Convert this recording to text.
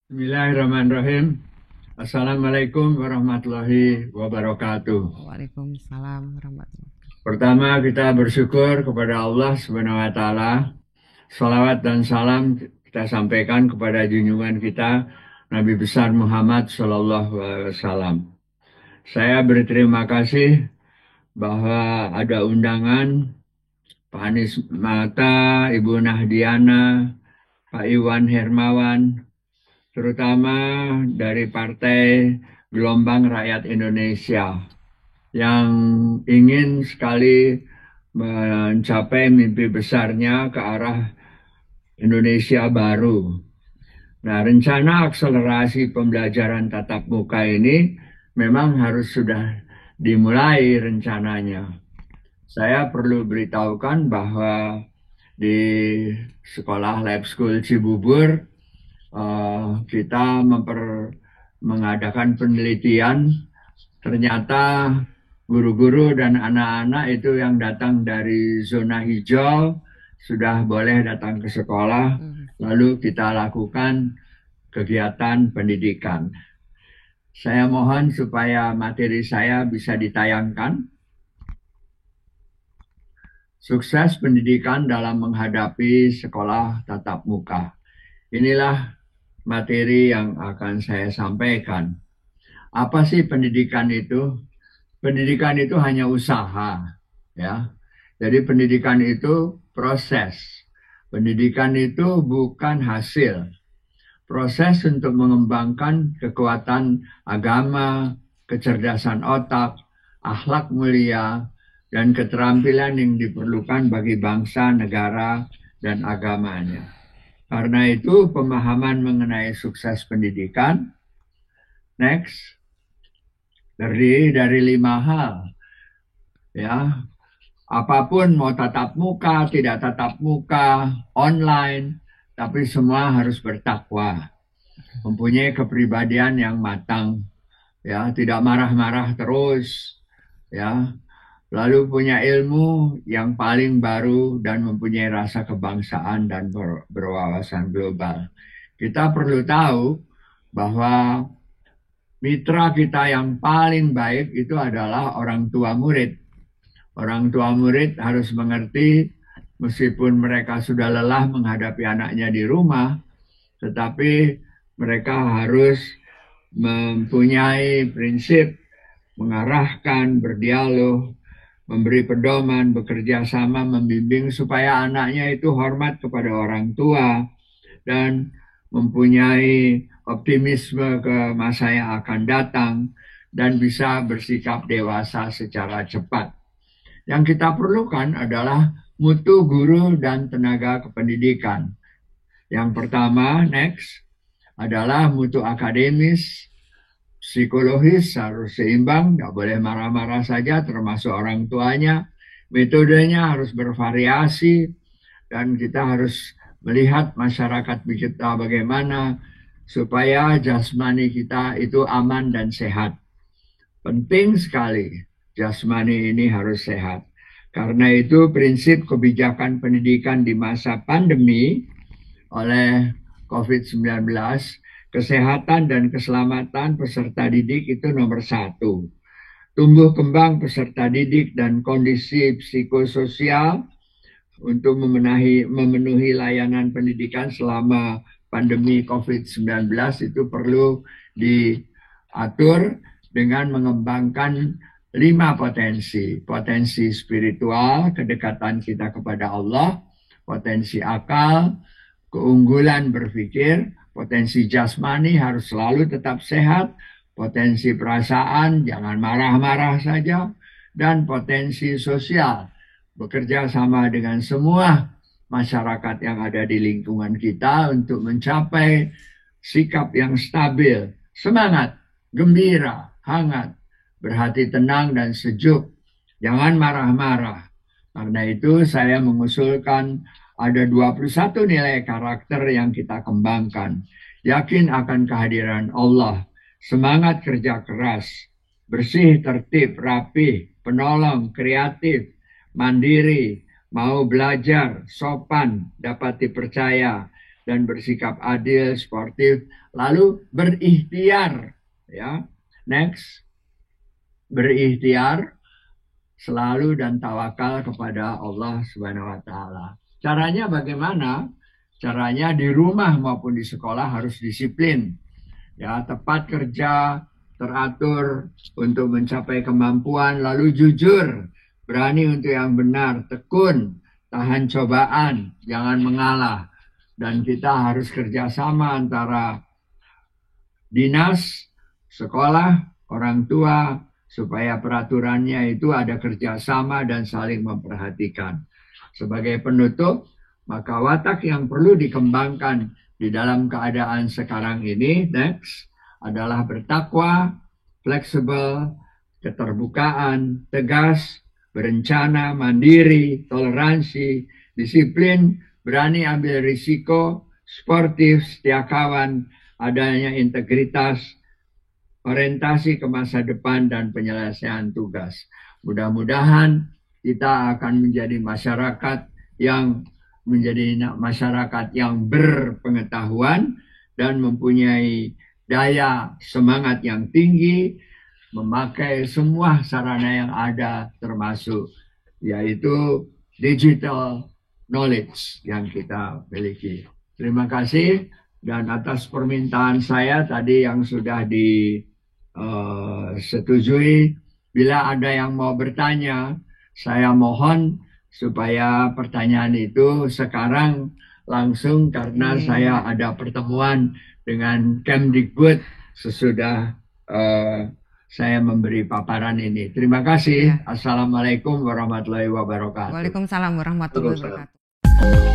Bismillahirrahmanirrahim. Assalamualaikum warahmatullahi wabarakatuh. Waalaikumsalam warahmatullahi wabarakatuh. Pertama, kita bersyukur kepada Allah Subhanahu wa Ta'ala. Salawat dan salam kita sampaikan kepada junjungan kita Nabi besar Muhammad Sallallahu Alaihi Wasallam. Saya berterima kasih bahwa ada undangan Pak Anies Mata, Ibu Nahdiana, Pak Iwan Hermawan, terutama dari Partai Gelombang Rakyat Indonesia yang ingin sekali mencapai mimpi besarnya ke arah Indonesia baru. Nah, rencana akselerasi pembelajaran tatap muka ini memang harus sudah dimulai rencananya. Saya perlu beritahukan bahwa di sekolah Lab School Cibubur kita mengadakan penelitian. Ternyata guru-guru dan anak-anak itu yang datang dari zona hijau sudah boleh datang ke sekolah, lalu kita lakukan kegiatan pendidikan. Saya mohon supaya materi saya bisa ditayangkan. Sukses pendidikan dalam menghadapi sekolah tatap muka. Inilah materi yang akan saya sampaikan. Apa sih pendidikan itu? Pendidikan itu hanya usaha, ya. Jadi pendidikan itu proses. Pendidikan itu bukan hasil. Proses untuk mengembangkan kekuatan agama, kecerdasan otak, akhlak mulia, dan keterampilan yang diperlukan bagi bangsa, negara, dan agamanya. Karena itu pemahaman mengenai sukses pendidikan, next, terdiri dari 5 hal. Ya, apapun mau tatap muka, tidak tatap muka, online, tapi semua harus bertakwa. Mempunyai kepribadian yang matang, ya, tidak marah-marah terus, ya. Lalu punya ilmu yang paling baru dan mempunyai rasa kebangsaan dan berwawasan global. Kita perlu tahu bahwa mitra kita yang paling baik itu adalah orang tua murid. Orang tua murid harus mengerti meskipun mereka sudah lelah menghadapi anaknya di rumah, tetapi mereka harus mempunyai prinsip mengarahkan, berdialog, memberi pedoman, bekerja sama, membimbing supaya anaknya itu hormat kepada orang tua dan mempunyai optimisme ke masa yang akan datang dan bisa bersikap dewasa secara cepat. Yang kita perlukan adalah mutu guru dan tenaga kependidikan. Yang pertama, next, adalah mutu akademis, psikologis harus seimbang, tidak boleh marah-marah saja termasuk orang tuanya. Metodenya harus bervariasi dan kita harus melihat masyarakat kita bagaimana supaya jasmani kita itu aman dan sehat. Penting sekali jasmani ini harus sehat. Karena itu prinsip kebijakan pendidikan di masa pandemi oleh COVID-19, kesehatan dan keselamatan peserta didik itu nomor 1. Tumbuh kembang peserta didik dan kondisi psikososial untuk memenuhi layanan pendidikan selama pandemi COVID-19 itu perlu diatur dengan mengembangkan 5 potensi. Potensi spiritual, kedekatan kita kepada Allah, potensi akal, keunggulan berpikir, potensi jasmani harus selalu tetap sehat, potensi perasaan jangan marah-marah saja, dan potensi sosial bekerja sama dengan semua masyarakat yang ada di lingkungan kita untuk mencapai sikap yang stabil, semangat, gembira, hangat, berhati tenang dan sejuk, jangan marah-marah. Karena itu saya mengusulkan ada 21 nilai karakter yang kita kembangkan. Yakin akan kehadiran Allah, semangat kerja keras, bersih, tertib, rapih, penolong, kreatif, mandiri, mau belajar, sopan, dapat dipercaya, dan bersikap adil, sportif, lalu berikhtiar, ya. Next, berikhtiar selalu dan tawakal kepada Allah Subhanahu wa taala. Caranya bagaimana? Caranya di rumah maupun di sekolah harus disiplin. Ya, tepat kerja, teratur untuk mencapai kemampuan, lalu jujur, berani untuk yang benar, tekun, tahan cobaan, jangan mengalah. Dan kita harus kerjasama antara dinas, sekolah, orang tua, supaya peraturannya itu ada kerjasama dan saling memperhatikan. Sebagai penutup, maka watak yang perlu dikembangkan di dalam keadaan sekarang ini, next, adalah bertakwa, fleksibel, keterbukaan, tegas, berencana, mandiri, toleransi, disiplin, berani ambil risiko, sportif, setia kawan, adanya integritas, orientasi ke masa depan, dan penyelesaian tugas. Mudah-mudahan kita akan menjadi masyarakat yang berpengetahuan dan mempunyai daya semangat yang tinggi, memakai semua sarana yang ada, termasuk yaitu digital knowledge yang kita miliki. Terima kasih, dan atas permintaan saya tadi yang sudah disetujui, bila ada yang mau bertanya, saya mohon supaya pertanyaan itu sekarang langsung, karena saya ada pertemuan dengan Kemdikbud sesudah saya memberi paparan ini. Terima kasih. Assalamualaikum warahmatullahi wabarakatuh. Waalaikumsalam warahmatullahi wabarakatuh.